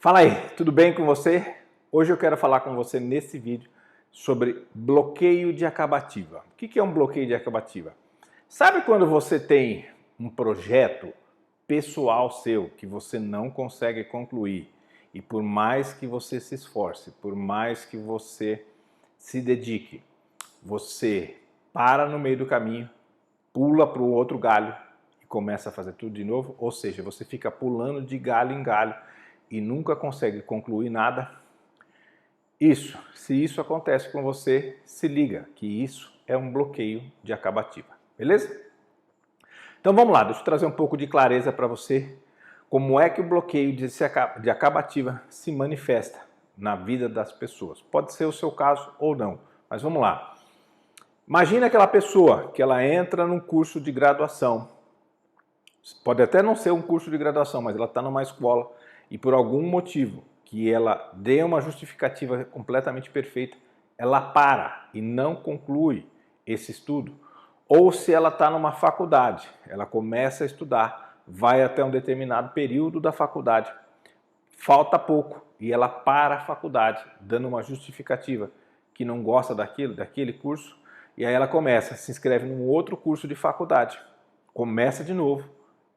Fala aí, tudo bem com você? Hoje eu quero falar com você nesse vídeo sobre bloqueio de acabativa. O que é um bloqueio de acabativa? Sabe quando você tem um projeto pessoal seu que você não consegue concluir e por mais que você se esforce, por mais que você se dedique, você para no meio do caminho, pula para o outro galho e começa a fazer tudo de novo? Ou seja, você fica pulando de galho em galho e nunca consegue concluir nada? Se isso acontece com você, se liga que isso é um bloqueio de acabativa, beleza? Então vamos lá, deixa eu trazer um pouco de clareza para você como é que o bloqueio de acabativa se manifesta na vida das pessoas. Pode ser o seu caso ou não, mas vamos lá. Imagina aquela pessoa que ela entra num curso de graduação, pode até não ser um curso de graduação, mas ela está numa escola e por algum motivo que ela dê uma justificativa completamente perfeita, ela para e não conclui esse estudo. Ou se ela está numa faculdade, ela começa a estudar, vai até um determinado período da faculdade, falta pouco e ela para a faculdade, dando uma justificativa que não gosta daquele curso, e aí ela se inscreve num outro curso de faculdade, começa de novo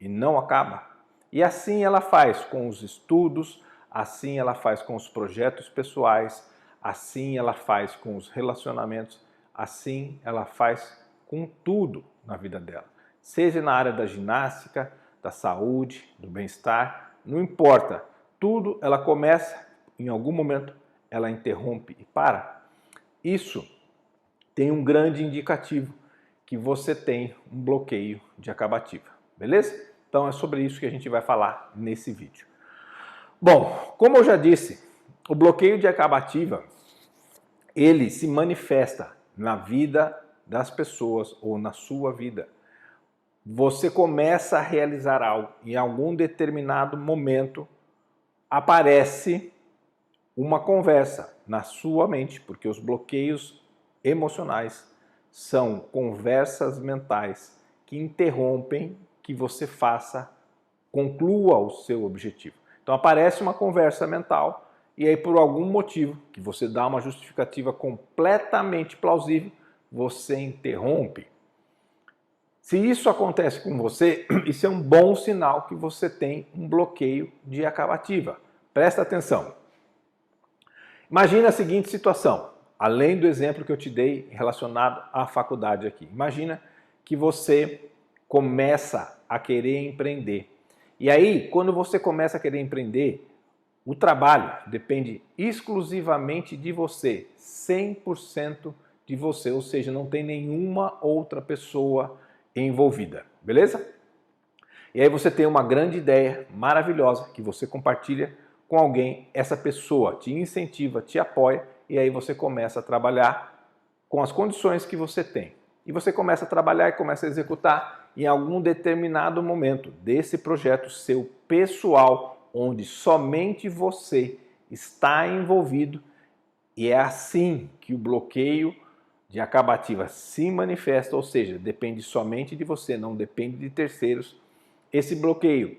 e não acaba. E assim ela faz com os estudos, assim ela faz com os projetos pessoais, assim ela faz com os relacionamentos, assim ela faz com tudo na vida dela. Seja na área da ginástica, da saúde, do bem-estar, não importa. Tudo ela começa, em algum momento ela interrompe e para. Isso tem um grande indicativo que você tem um bloqueio de acabativa, beleza? Então é sobre isso que a gente vai falar nesse vídeo. Bom, como eu já disse, o bloqueio de acabativa, ele se manifesta na vida das pessoas ou na sua vida. Você começa a realizar algo, em algum determinado momento aparece uma conversa na sua mente, porque os bloqueios emocionais são conversas mentais que interrompem que você conclua o seu objetivo. Então aparece uma conversa mental e aí por algum motivo que você dá uma justificativa completamente plausível, você interrompe. Se isso acontece com você, isso é um bom sinal que você tem um bloqueio de acabativa. Presta atenção. Imagina a seguinte situação, além do exemplo que eu te dei relacionado à faculdade aqui. Imagina que você começa a querer empreender. E aí, quando você começa a querer empreender, o trabalho depende exclusivamente de você, 100% de você, ou seja, não tem nenhuma outra pessoa envolvida, beleza? E aí você tem uma grande ideia maravilhosa que você compartilha com alguém, essa pessoa te incentiva, te apoia e aí você começa a trabalhar com as condições que você tem. E você começa a trabalhar e começa a executar em algum determinado momento desse projeto seu pessoal, onde somente você está envolvido, e é assim que o bloqueio de acabativa se manifesta, ou seja, depende somente de você, não depende de terceiros. Esse bloqueio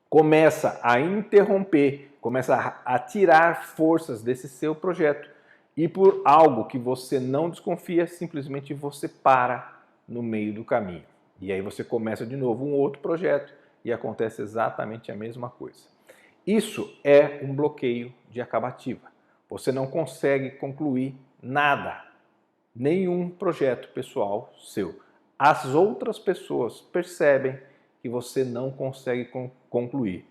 começa a interromper, começa a tirar forças desse seu projeto e por algo que você não desconfia, simplesmente você para no meio do caminho. E aí você começa de novo um outro projeto e acontece exatamente a mesma coisa. Isso é um bloqueio de acabativa. Você não consegue concluir nada, nenhum projeto pessoal seu. As outras pessoas percebem que você não consegue concluir.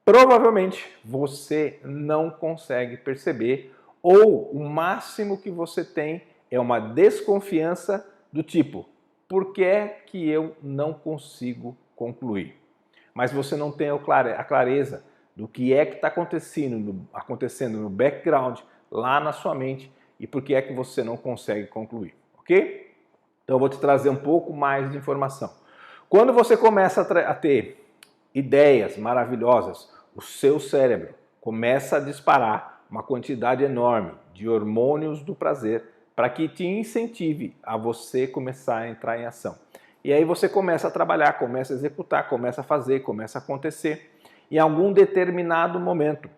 Provavelmente você não consegue perceber, ou o máximo que você tem é uma desconfiança do tipo, por que é que eu não consigo concluir? Mas você não tem a clareza do que é que está acontecendo no background, lá na sua mente, e por que é que você não consegue concluir, ok? Então eu vou te trazer um pouco mais de informação. Quando você começa a ter ideias maravilhosas, o seu cérebro começa a disparar uma quantidade enorme de hormônios do prazer para que te incentive a você começar a entrar em ação. E aí você começa a trabalhar, começa a executar, começa a fazer, começa a acontecer. Em algum determinado momento,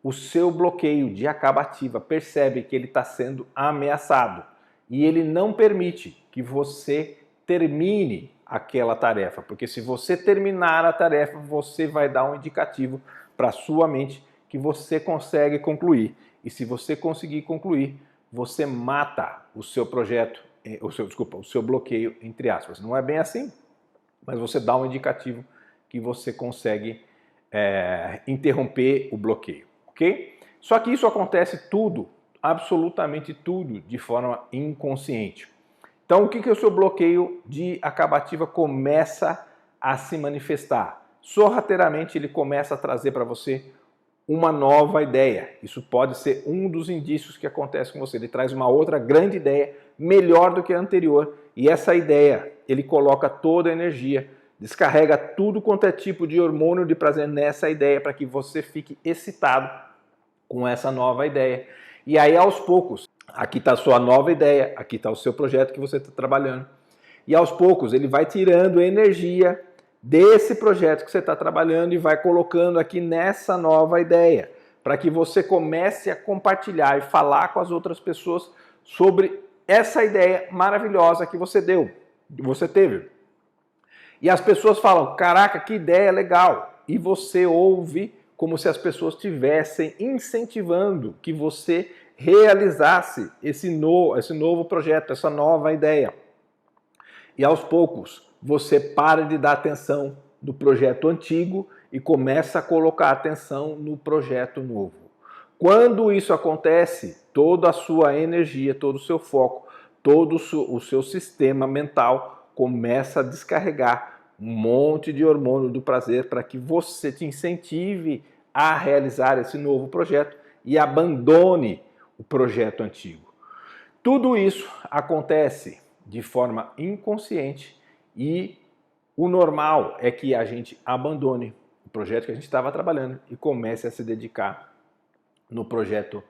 o seu bloqueio de acabativa percebe que ele está sendo ameaçado e ele não permite que você termine aquela tarefa, porque se você terminar a tarefa, você vai dar um indicativo para a sua mente que você consegue concluir. E se você conseguir concluir, você mata o seu projeto, o seu bloqueio, entre aspas. Não é bem assim, mas você dá um indicativo que você consegue interromper o bloqueio, ok? Só que isso acontece tudo, absolutamente tudo, de forma inconsciente. Então, o que o seu bloqueio de acabativa começa a se manifestar? Sorrateiramente, ele começa a trazer para você uma nova ideia. Isso pode ser um dos indícios que acontece com você. Ele traz uma outra grande ideia, melhor do que a anterior, e essa ideia, ele coloca toda a energia, descarrega tudo quanto é tipo de hormônio de prazer nessa ideia para que você fique excitado com essa nova ideia. E aí, aos poucos, aqui está a sua nova ideia, aqui está o seu projeto que você está trabalhando. E aos poucos ele vai tirando energia desse projeto que você está trabalhando e vai colocando aqui nessa nova ideia, para que você comece a compartilhar e falar com as outras pessoas sobre essa ideia maravilhosa que você teve. E as pessoas falam, caraca, que ideia legal! E você ouve como se as pessoas estivessem incentivando que você realizasse esse novo projeto, essa nova ideia. E aos poucos, você para de dar atenção no projeto antigo e começa a colocar atenção no projeto novo. Quando isso acontece, toda a sua energia, todo o seu foco, todo o seu sistema mental começa a descarregar um monte de hormônio do prazer para que você te incentive a realizar esse novo projeto e abandone o projeto antigo. Tudo isso acontece de forma inconsciente e o normal é que a gente abandone o projeto que a gente estava trabalhando e comece a se dedicar no projeto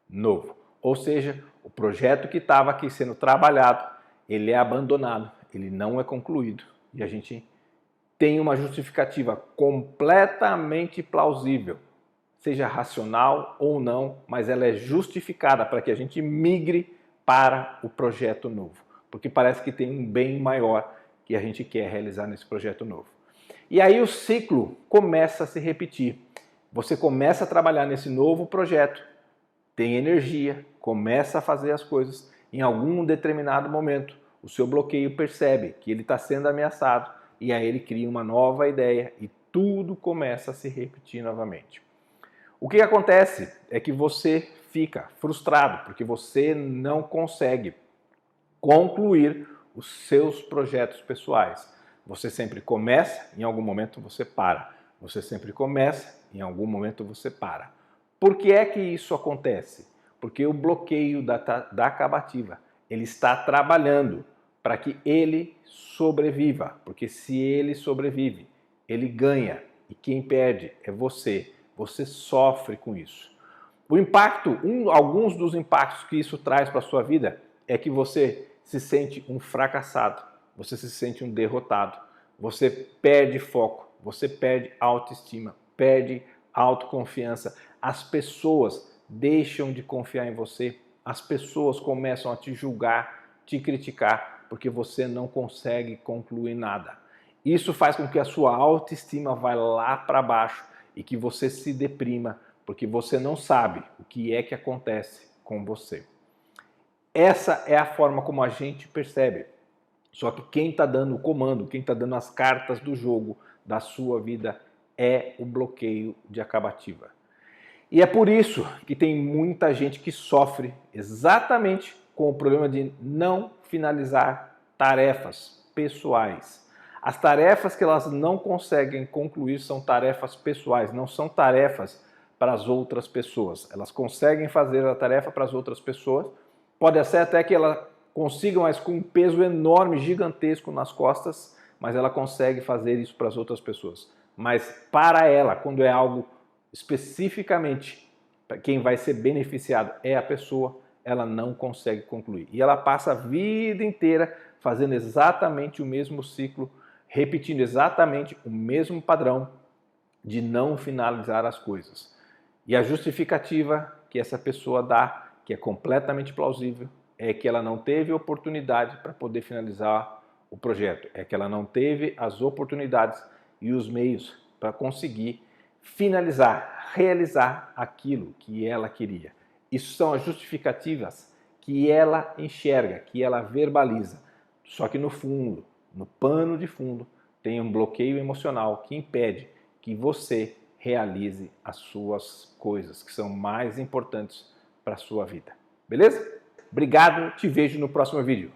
novo. Ou seja, o projeto que estava aqui sendo trabalhado, ele é abandonado, ele não é concluído e a gente tem uma justificativa completamente plausível, seja racional ou não, mas ela é justificada para que a gente migre para o projeto novo, porque parece que tem um bem maior que a gente quer realizar nesse projeto novo. E aí o ciclo começa a se repetir. Você começa a trabalhar nesse novo projeto, tem energia, começa a fazer as coisas, em algum determinado momento o seu bloqueio percebe que ele está sendo ameaçado e aí ele cria uma nova ideia e tudo começa a se repetir novamente. O que acontece é que você fica frustrado porque você não consegue concluir os seus projetos pessoais. Você sempre começa, em algum momento você para. Você sempre começa, em algum momento você para. Por que é que isso acontece? Porque o bloqueio da acabativa, ele está trabalhando para que ele sobreviva. Porque se ele sobrevive, ele ganha. E quem perde é você. Você sofre com isso. O impacto, alguns dos impactos que isso traz para a sua vida é que você se sente um fracassado, você se sente um derrotado, você perde foco, você perde autoestima, perde autoconfiança. As pessoas deixam de confiar em você, as pessoas começam a te julgar, te criticar, porque você não consegue concluir nada. Isso faz com que a sua autoestima vá lá para baixo e que você se deprima, porque você não sabe o que é que acontece com você. Essa é a forma como a gente percebe. Só que quem está dando o comando, quem está dando as cartas do jogo da sua vida é o bloqueio de acabativa. E é por isso que tem muita gente que sofre exatamente com o problema de não finalizar tarefas pessoais. As tarefas que elas não conseguem concluir são tarefas pessoais, não são tarefas para as outras pessoas. Elas conseguem fazer a tarefa para as outras pessoas, pode ser até que ela consiga, mas com um peso enorme, gigantesco nas costas, mas ela consegue fazer isso para as outras pessoas. Mas para ela, quando é algo especificamente, quem vai ser beneficiado é a pessoa, ela não consegue concluir. E ela passa a vida inteira fazendo exatamente o mesmo ciclo, repetindo exatamente o mesmo padrão de não finalizar as coisas. E a justificativa que essa pessoa dá, que é completamente plausível, é que ela não teve oportunidade para poder finalizar o projeto, é que ela não teve as oportunidades e os meios para conseguir finalizar, realizar aquilo que ela queria. Isso são as justificativas que ela enxerga, que ela verbaliza. Só que no fundo, no pano de fundo, tem um bloqueio emocional que impede que você realize as suas coisas, que são mais importantes para a sua vida. Beleza? Obrigado, te vejo no próximo vídeo.